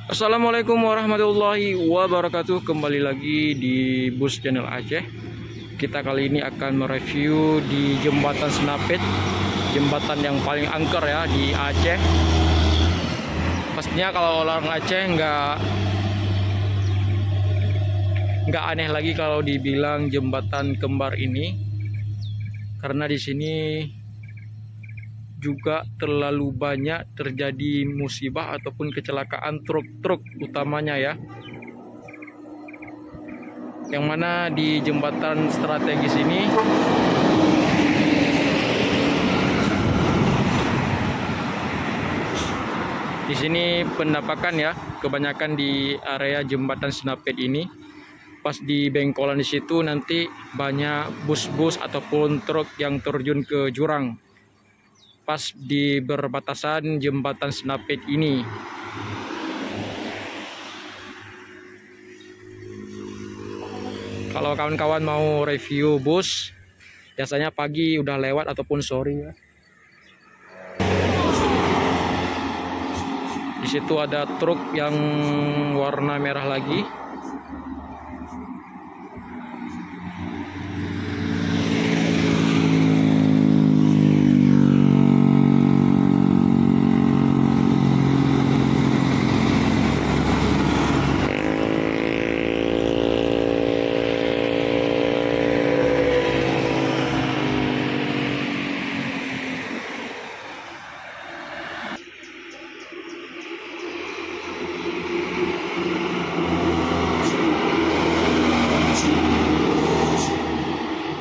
Assalamualaikum warahmatullahi wabarakatuh. Kembali lagi di Bus Channel Aceh. Kita kali ini akan mereview di Jembatan Senapit, jembatan yang paling angker ya di Aceh. Pastinya kalau orang Aceh nggak aneh lagi kalau dibilang jembatan kembar ini, karena di sini juga terlalu banyak terjadi musibah ataupun kecelakaan truk-truk utamanya ya, yang mana di jembatan strategis ini di sini penampakan ya, kebanyakan di area jembatan Senapit ini. Pas di bengkolan di situ nanti banyak bus-bus ataupun truk yang terjun ke jurang pas di berbatasan jembatan Senapit ini. Kalau kawan-kawan mau review bus, biasanya pagi udah lewat ataupun sore ya. Di situ ada truk yang warna merah lagi.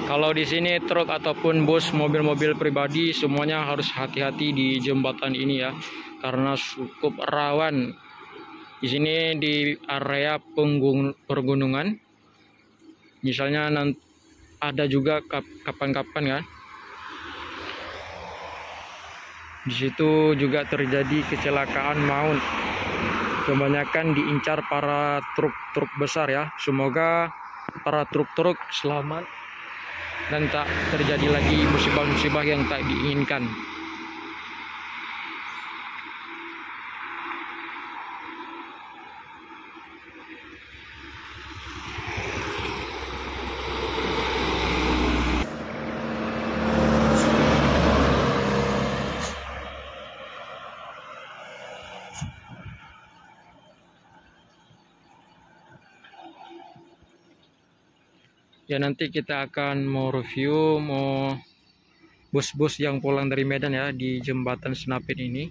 Kalau di sini truk ataupun bus, mobil-mobil pribadi semuanya harus hati-hati di jembatan ini ya, karena cukup rawan. Di sini di area pergunungan, misalnya nanti ada juga kapan-kapan ya. Di situ juga terjadi kecelakaan maut. Kebanyakan diincar para truk-truk besar ya. Semoga para truk-truk selamat dan tak terjadi lagi musibah-musibah yang tak diinginkan. Ya, nanti kita akan mau review bus-bus yang pulang dari Medan ya di jembatan Senapit ini.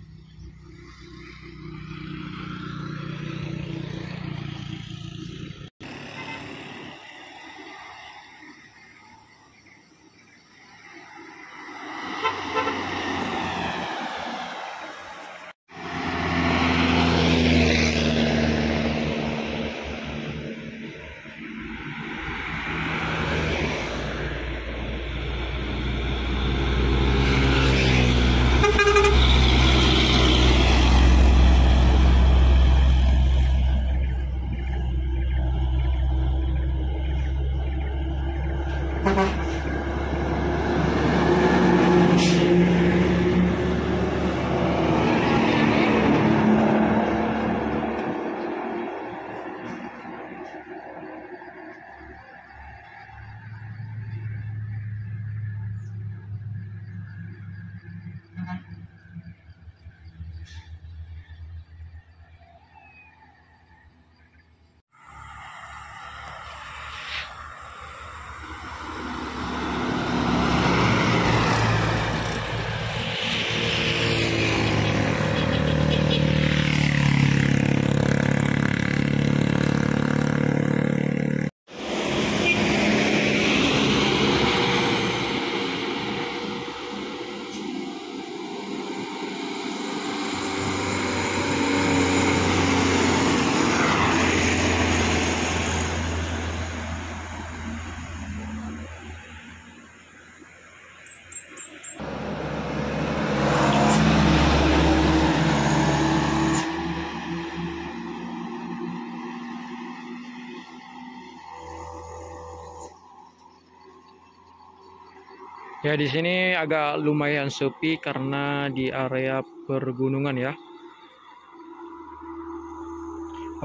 Ya, di sini agak lumayan sepi karena di area pergunungan ya.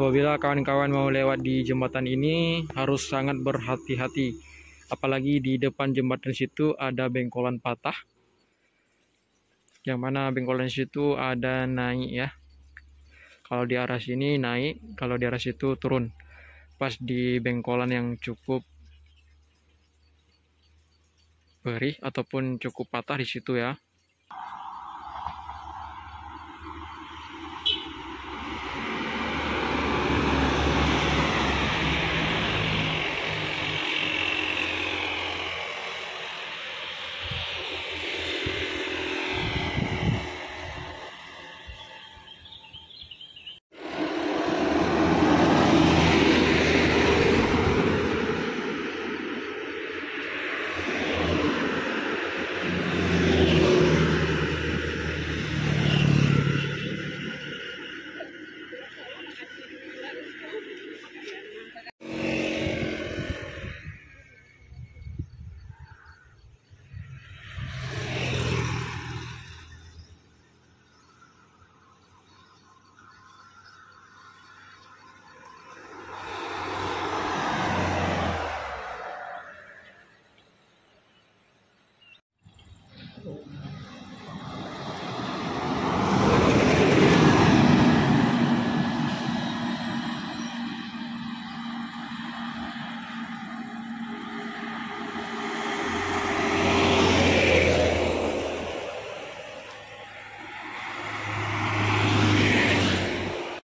Apabila kawan-kawan mau lewat di jembatan ini harus sangat berhati-hati. Apalagi di depan jembatan situ ada bengkolan patah. Yang mana bengkolan situ ada naik ya. Kalau di arah sini naik, kalau di arah situ turun. Pas di bengkolan yang cukup perih ataupun cukup patah di situ ya.